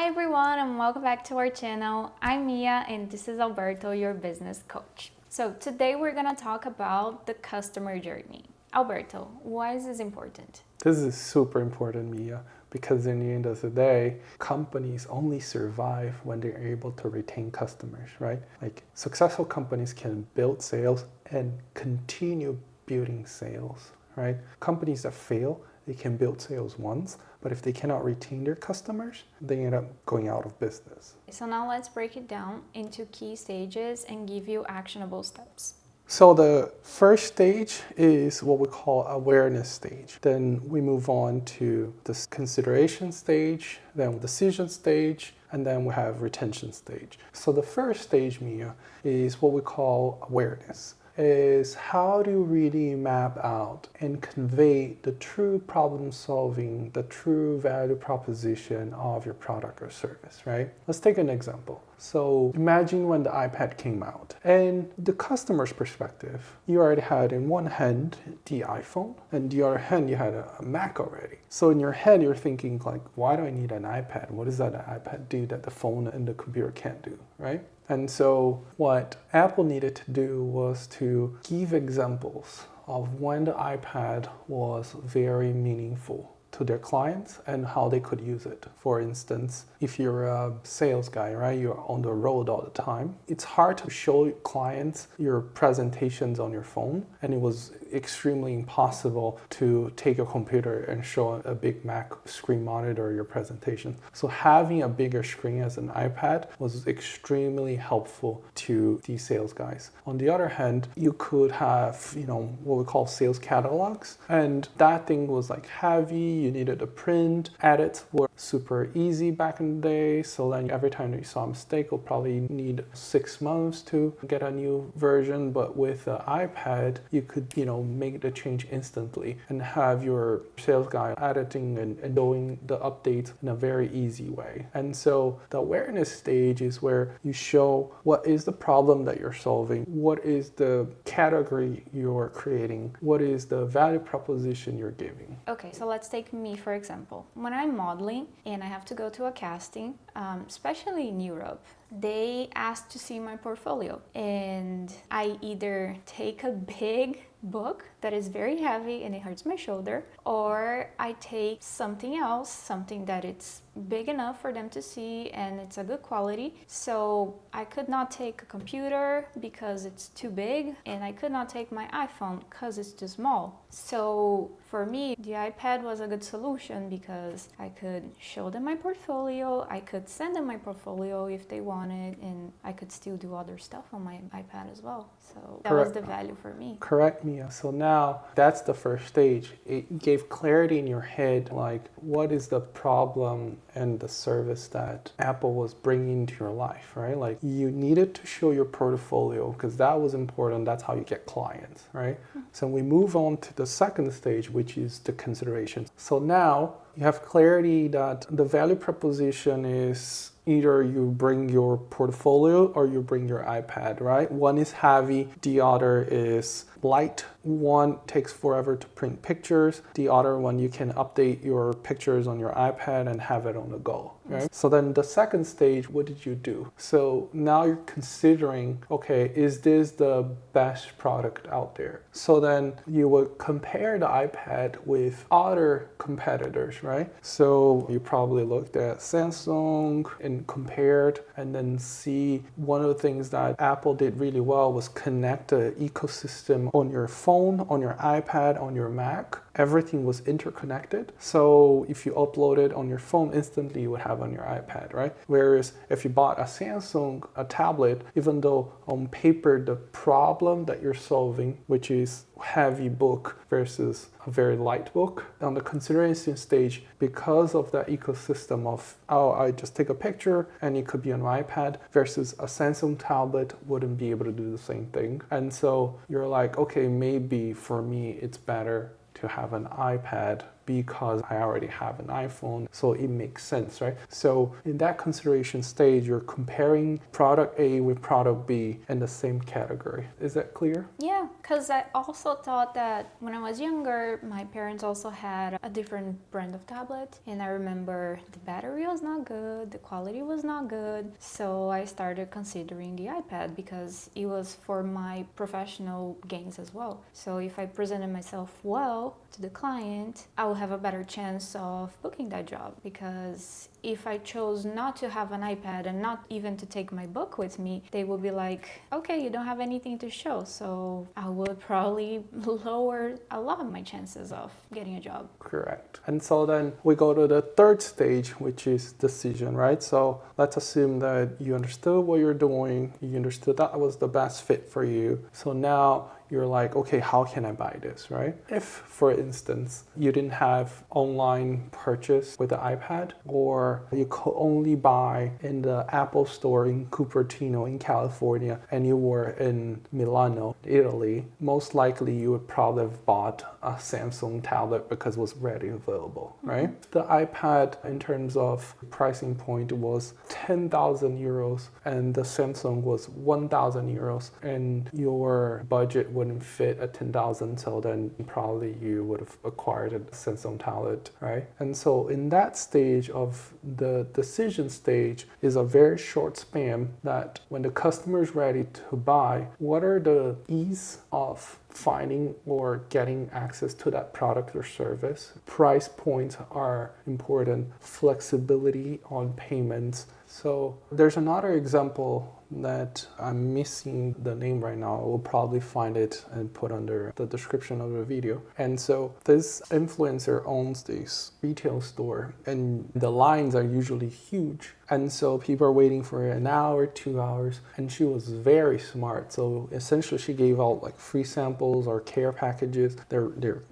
Hi everyone and welcome back to our channel. I'm Mia and this is Alberto, your business coach. So today we're going to talk about the customer journey. Alberto, why is this important? This is super important, Mia, because in the end of the day, companies only survive when they're able to retain customers, right? Like successful companies can build sales and continue building sales, right? Companies that fail, they can build sales once, but if they cannot retain their customers, they end up going out of business. So now let's break it down into key stages and give you actionable steps. So the first stage is what we call awareness stage. Then we move on to the consideration stage, then decision stage, and then we have retention stage. So the first stage, Mia, is what we call awareness. Is how do you really map out and convey the true problem solving, the true value proposition of your product or service, right? Let's take an example. So imagine when the iPad came out, and the customer's perspective, you already had in one hand the iPhone, and the other hand you had a Mac already. So in your head you're thinking like, why do I need an iPad? What does that iPad do that the phone and the computer can't do, right? And so what Apple needed to do was to give examples of when the iPad was very meaningful to their clients and how they could use it. For instance, if you're a sales guy, right, you're on the road all the time, it's hard to show clients your presentations on your phone, and it was extremely impossible to take a computer and show a big Mac screen monitor your presentation. So having a bigger screen as an iPad was extremely helpful to these sales guys. On the other hand, you could have, what we call sales catalogs, and that thing was like heavy. You needed to print. Edits were super easy back in the day, so then every time that you saw a mistake, you'll probably need 6 months to get a new version. But with the iPad, you could, make the change instantly and have your sales guy editing and doing the updates in a very easy way. And so the awareness stage is where you show what is the problem that you're solving, what is the category you're creating, what is the value proposition you're giving. Okay, so let's take me for example. When I'm modeling and I have to go to a casting, especially in Europe, they ask to see my portfolio, and I either take a big book that is very heavy and it hurts my shoulder, or I take something else, something that it's big enough for them to see and it's a good quality. So I could not take a computer because it's too big, and I could not take my iPhone because it's too small. So for me, the iPad was a good solution because I could show them my portfolio, I could send them my portfolio if they wanted, and I could still do other stuff on my iPad as well. So that was the value for me. Correct, Mia. So now that's the first stage. It gave clarity in your head, like what is the problem and the service that Apple was bringing to your life, right? Like you needed to show your portfolio because that was important. That's how you get clients, right? So we move on to the second stage, which is the consideration. So now you have clarity that the value proposition is either you bring your portfolio or you bring your iPad, right? One is heavy, the other is light. One takes forever to print pictures. The other one, you can update your pictures on your iPad and have it on the go, right? So then the second stage, what did you do? So now you're considering, okay, is this the best product out there? So then you would compare the iPad with other competitors, right? So you probably looked at Samsung and compared, and then see one of the things that Apple did really well was connect the ecosystem on your phone, on your iPad, on your Mac. Everything was interconnected. So if you upload it on your phone, instantly you would have on your iPad, right? Whereas if you bought a Samsung, a tablet, even though on paper the problem that you're solving, which is heavy book versus a very light book, on the consideration stage, because of that ecosystem of, I just take a picture and it could be on my iPad, versus a Samsung tablet wouldn't be able to do the same thing. And so you're like, okay, maybe for me it's better to have an iPad because I already have an iPhone, so it makes sense, right? So in that consideration stage, you're comparing product A with product B in the same category. Is that clear? Yeah, because I also thought that when I was younger, my parents also had a different brand of tablet, and I remember the battery was not good, the quality was not good, so I started considering the iPad because it was for my professional gains as well. So if I presented myself well to the client, I will have a better chance of booking that job, because if I chose not to have an iPad and not even to take my book with me, they would be like, okay, you don't have anything to show. So I would probably lower a lot of my chances of getting a job. Correct. And so then we go to the third stage, which is decision, right? So let's assume that you understood what you're doing, you understood that was the best fit for you. So now you're like, okay, how can I buy this, right? If, for instance, you didn't have online purchase with the iPad, or you could only buy in the Apple store in Cupertino in California, and you were in Milano, Italy, most likely you would probably have bought a Samsung tablet because it was readily available, right? The iPad, in terms of pricing point, was 10,000 euros, and the Samsung was 1,000 euros, and your budget wouldn't fit at 10,000, so then probably you would have acquired a Samsung tablet, right? And so in that stage of the decision stage is a very short span that when the customer is ready to buy, what are the ease of finding or getting access to that product or service? Price points are important, flexibility on payments. So there's another example that I'm missing the name right now. I will probably find it and put under the description of the video. And so this influencer owns this retail store, and the lines are usually huge. And so people are waiting for an hour, 2 hours, and she was very smart. So essentially she gave out like free samples or care packages. They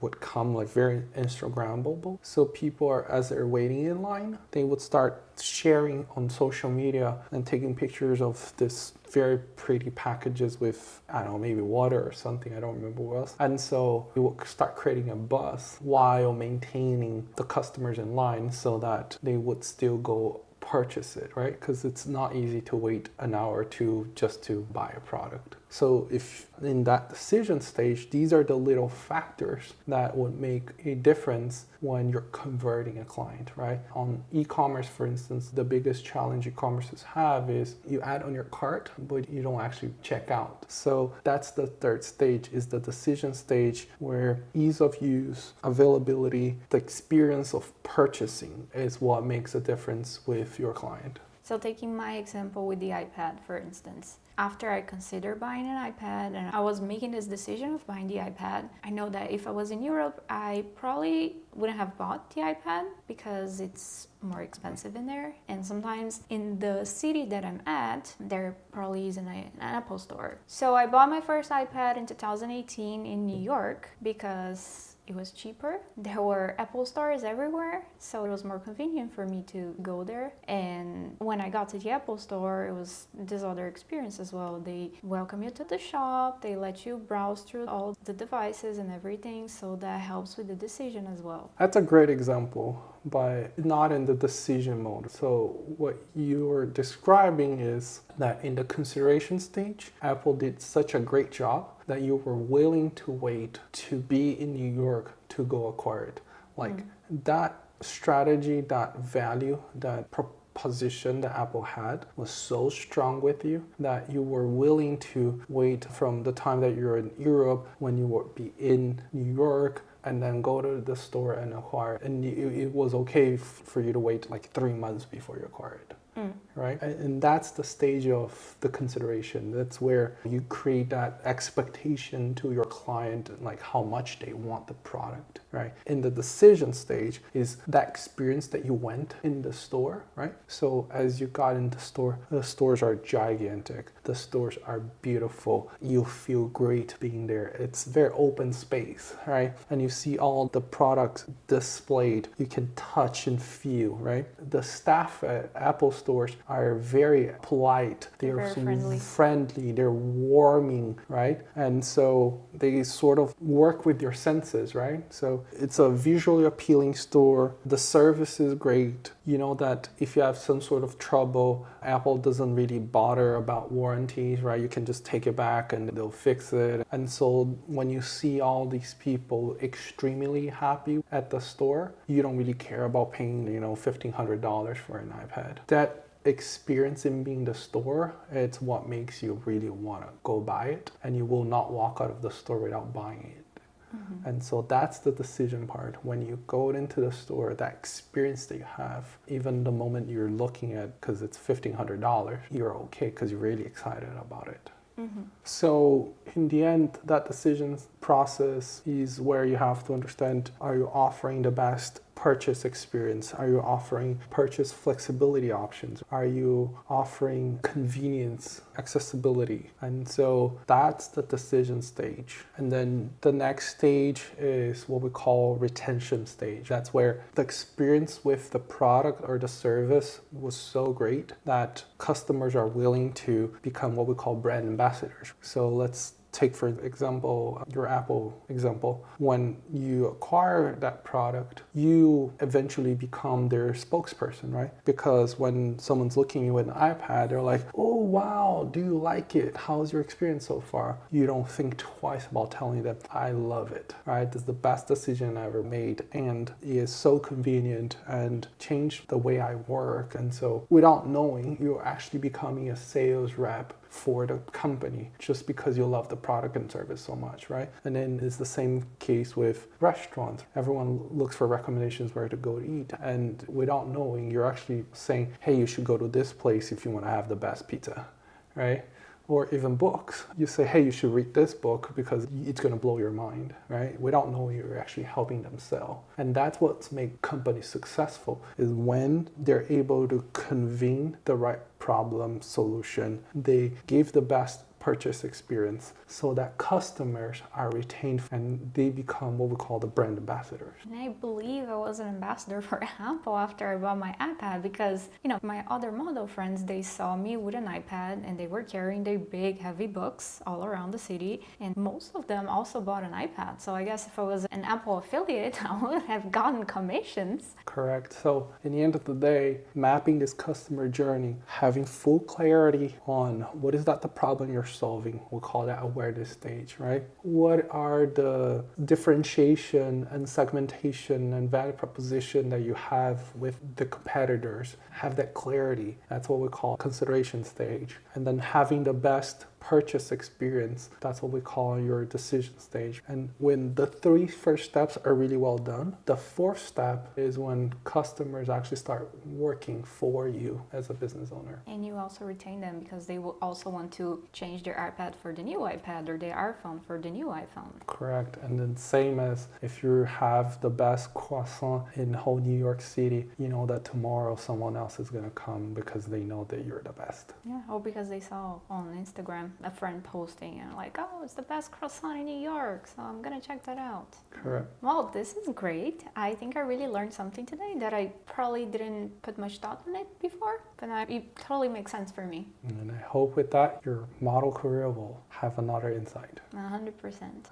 would come like very Instagrammable. So people are, as they're waiting in line, they would start sharing on social media and taking pictures of this very pretty packages with, I don't know, maybe water or something, I don't remember what else. And so we will start creating a buzz while maintaining the customers in line so that they would still go purchase it, right? Because it's not easy to wait an hour or two just to buy a product. So if in that decision stage, these are the little factors that would make a difference when you're converting a client, right? On e-commerce, for instance, the biggest challenge e-commerces have is you add on your cart, but you don't actually check out. So that's the third stage, is the decision stage, where ease of use, availability, the experience of purchasing is what makes a difference with your client. So taking my example with the iPad, for instance, after I considered buying an iPad and I was making this decision of buying the iPad, I know that if I was in Europe, I probably wouldn't have bought the iPad because it's more expensive in there. And sometimes in the city that I'm at, there probably isn't an Apple store. So I bought my first iPad in 2018 in New York because it was cheaper. There were Apple stores everywhere, so it was more convenient for me to go there. And when I got to the Apple store, it was this other experience as well. They welcome you to the shop, they let you browse through all the devices and everything, so that helps with the decision as well. That's a great example, but not in the decision mode. So what you're describing is that in the consideration stage, Apple did such a great job that you were willing to wait to be in New York to go acquire it. Like that strategy, that value, that proposition that Apple had was so strong with you that you were willing to wait from the time that you're in Europe when you would be in New York and then go to the store and acquire it. And it was okay for you to wait like 3 months before you acquire it. Right? And that's the stage of the consideration. That's where you create that expectation to your client, like how much they want the product, right? In the decision stage is that experience that you went in the store, right? So as you got in the stores are gigantic. The stores are beautiful. You feel great being there. It's very open space, right? And you see all the products displayed. You can touch and feel, right? The staff at Apple Store stores are very polite. They're very friendly. friendly, they're warming, right? And so they sort of work with your senses, right? So it's a visually appealing store. The service is great. You know that if you have some sort of trouble, Apple doesn't really bother about warranties, right? You can just take it back and they'll fix it. And so when you see all these people extremely happy at the store, you don't really care about paying, $1,500 for an iPad. That experience in being the store, it's what makes you really want to go buy it, and you will not walk out of the store without buying it. Mm-hmm. And so that's the decision part. When you go into the store, that experience that you have, even the moment you're looking at, because it's $1,500, you're okay because you're really excited about it. Mm-hmm. So in the end, that decision process is where you have to understand, are you offering the best purchase experience? Are you offering purchase flexibility options? Are you offering convenience, accessibility? And so that's the decision stage. And then the next stage is what we call retention stage. That's where the experience with the product or the service was so great that customers are willing to become what we call brand ambassadors. So let's take, for example, your Apple example. When you acquire that product, you eventually become their spokesperson, right? Because when someone's looking at you with an iPad, they're like, oh, wow, do you like it? How's your experience so far? You don't think twice about telling them, I love it, right? It's the best decision I ever made, and it is so convenient and changed the way I work. And so without knowing, you're actually becoming a sales rep for the company just because you love the product and service so much, right? And then it's the same case with restaurants. Everyone looks for recommendations where to go to eat, and without knowing, you're actually saying, hey, you should go to this place if you want to have the best pizza, right? Or even books. You say, hey, you should read this book because it's going to blow your mind, right? Without knowing, you're actually helping them sell. And that's what's made companies successful, is when they're able to convene the right problem solution. They give the best purchase experience so that customers are retained and they become what we call the brand ambassadors. And I believe I was an ambassador for Apple after I bought my iPad because, my other model friends, they saw me with an iPad and they were carrying their big, heavy books all around the city. And most of them also bought an iPad. So I guess if I was an Apple affiliate, I would have gotten commissions. Correct. So in the end of the day, mapping this customer journey, having full clarity on what is that the problem you're solving, we'll call that awareness stage, right? What are the differentiation and segmentation and value proposition that you have with the competitors? Have that clarity. That's what we call consideration stage. And then having the best purchase experience, that's what we call your decision stage. And when the three first steps are really well done, the fourth step is when customers actually start working for you as a business owner. And you also retain them because they will also want to change their iPad for the new iPad or their iPhone for the new iPhone. Correct. And then same as if you have the best croissant in whole New York City, you know that tomorrow someone else is going to come because they know that you're the best. Yeah, or because they saw on Instagram a friend posting and like, oh, it's the best croissant in New York, so I'm gonna check that out. Correct. Well, this is great. I think I really learned something today that I probably didn't put much thought on it before, but now it totally makes sense for me. And I hope with that, your model career will have another insight. 100%.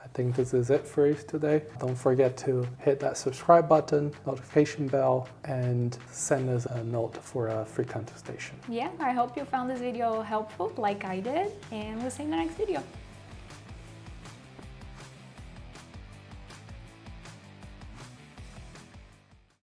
I think this is it for you today. Don't forget to hit that subscribe button, notification bell, and send us a note for a free contestation. Yeah, I hope you found this video helpful like I did, and we'll see you in the next video.